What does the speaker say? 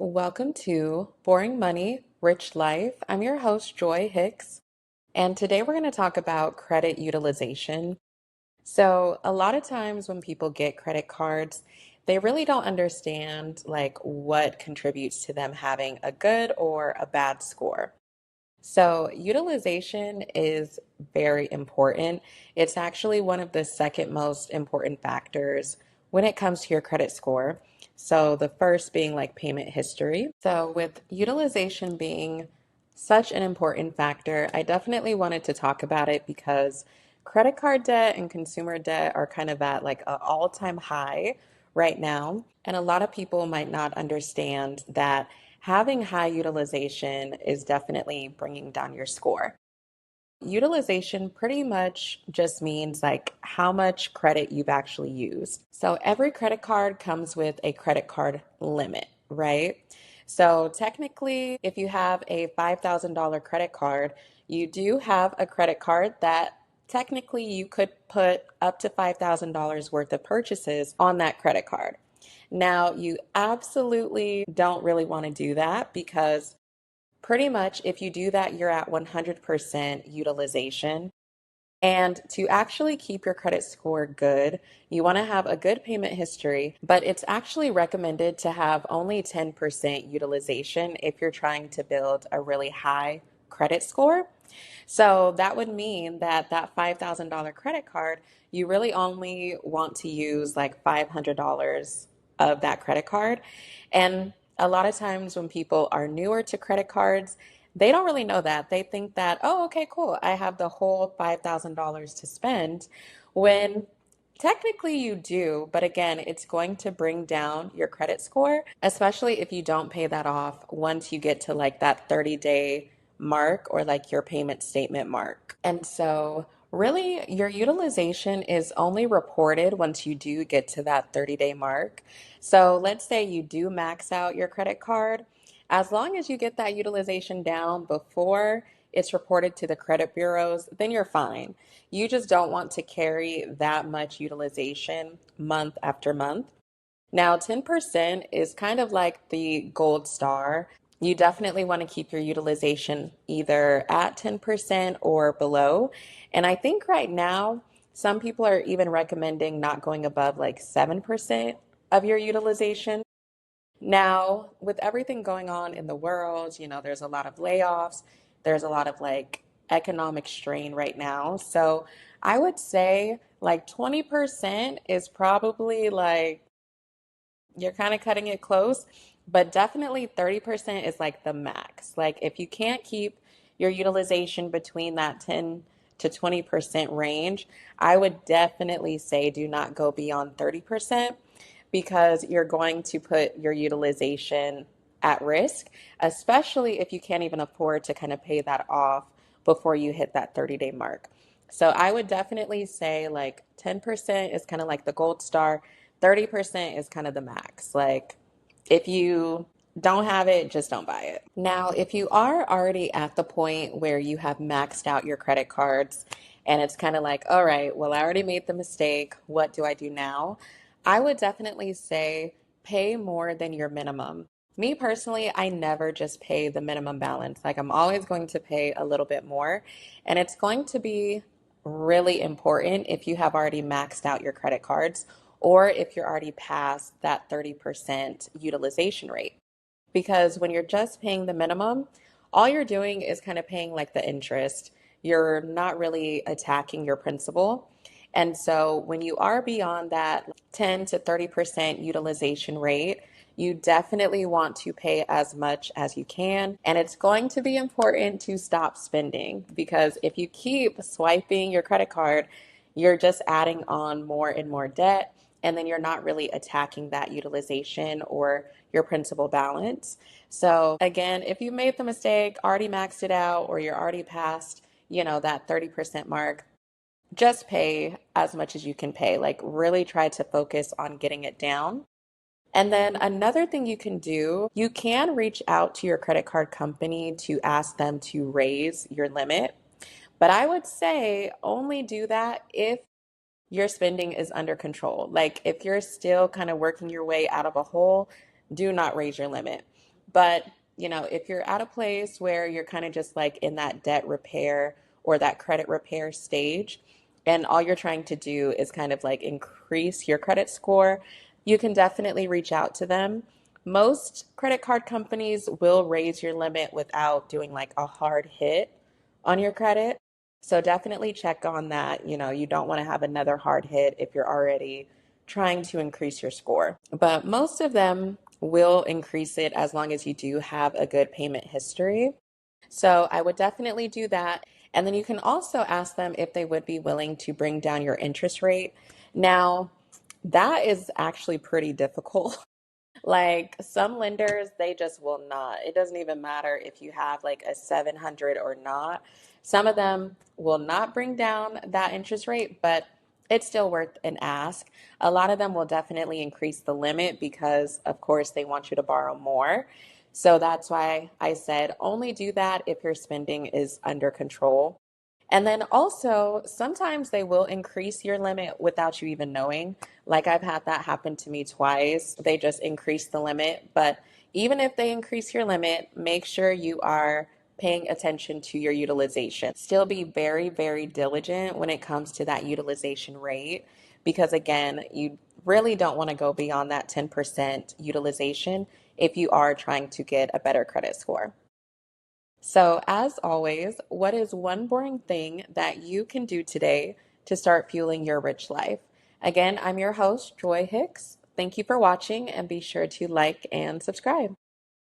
Welcome to Boring Money, Rich Life. I'm your host, Joy Hicks, and today we're going to talk about credit utilization. So, a lot of times when people get credit cards, they really don't understand what contributes to them having a good or a bad score. So, utilization is very important. It's actually one of the second most important factors when it comes to your credit score. So, the first being like payment history. So, with utilization being such an important factor, I definitely wanted to talk about it because credit card debt and consumer debt are kind of at like an all-time high right now. And a lot of people might not understand that having high utilization is definitely bringing down your score. Utilization pretty much just means like how much credit you've actually used. So every credit card comes with a credit card limit, right? So technically, if you have a $5,000 credit card, you do have a credit card that technically you could put up to $5,000 worth of purchases on that credit card. Now, you absolutely don't really want to do that because pretty much if you do that, you're at 100% utilization. And to actually keep your credit score good, you want to have a good payment history, but it's actually recommended to have only 10% utilization if you're trying to build a really high credit score. So that would mean that that $5,000 credit card, you really only want to use like $500 of that credit card. And a lot of times when people are newer to credit cards, they don't really know that. They think that, oh, okay, cool. I have the whole $5,000 to spend when technically you do. But again, it's going to bring down your credit score, especially if you don't pay that off once you get to like that 30-day mark or like your payment statement mark. And so, really, your utilization is only reported once you do get to that 30-day mark. So, let's say you do max out your credit card. As long as you get that utilization down before it's reported to the credit bureaus, then you're fine. You just don't want to carry that much utilization month after month. Now, 10% is kind of like the gold star. You definitely want to keep your utilization either at 10% or below. And I think right now, some people are even recommending not going above like 7% of your utilization. Now, with everything going on in the world, there's a lot of layoffs, there's a lot of like economic strain right now. So I would say like 20% is probably like you're kind of cutting it close, but definitely 30% is like the max. Like if you can't keep your utilization between that 10 to 20% range, I would definitely say do not go beyond 30% because you're going to put your utilization at risk, especially if you can't even afford to kind of pay that off before you hit that 30-day mark. So I would definitely say like 10% is kind of like the gold star, 30% is kind of the max. Like if you don't have it, just don't buy it. Now, if you are already at the point where you have maxed out your credit cards and it's kind of like, all right, well, I already made the mistake. What do I do now? I would definitely say pay more than your minimum. Me personally, I never just pay the minimum balance. Like I'm always going to pay a little bit more. And it's going to be really important if you have already maxed out your credit cards or if you're already past that 30% utilization rate. Because when you're just paying the minimum, all you're doing is kind of paying like the interest. You're not really attacking your principal. And so when you are beyond that 10 to 30% utilization rate, you definitely want to pay as much as you can. And it's going to be important to stop spending because if you keep swiping your credit card, you're just adding on more and more debt. And then you're not really attacking that utilization or your principal balance. So again, if you made the mistake, already maxed it out, or you're already past, that 30% mark, just pay as much as you can pay. Like really try to focus on getting it down. And then another thing you can do, you can reach out to your credit card company to ask them to raise your limit. But I would say only do that if your spending is under control. Like if you're still kind of working your way out of a hole, do not raise your limit. But, if you're at a place where you're kind of just like in that debt repair or that credit repair stage, and all you're trying to do is kind of like increase your credit score, you can definitely reach out to them. Most credit card companies will raise your limit without doing like a hard hit on your credit. So definitely check on that. You don't want to have another hard hit if you're already trying to increase your score. But most of them will increase it as long as you do have a good payment history. So I would definitely do that. And then you can also ask them if they would be willing to bring down your interest rate. Now, that is actually pretty difficult. Like some lenders, they just will not. It doesn't even matter if you have like a 700 or not. Some of them will not bring down that interest rate, but it's still worth an ask. A lot of them will definitely increase the limit because, of course, they want you to borrow more. So that's why I said only do that if your spending is under control. And then also, sometimes they will increase your limit without you even knowing. Like I've had that happen to me twice. They just increase the limit. But even if they increase your limit, make sure you are paying attention to your utilization. Still be very, very diligent when it comes to that utilization rate because, again, you really don't want to go beyond that 10% utilization if you are trying to get a better credit score. So, as always, what is one boring thing that you can do today to start fueling your rich life? Again, I'm your host, Joy Hicks. Thank you for watching and be sure to like and subscribe.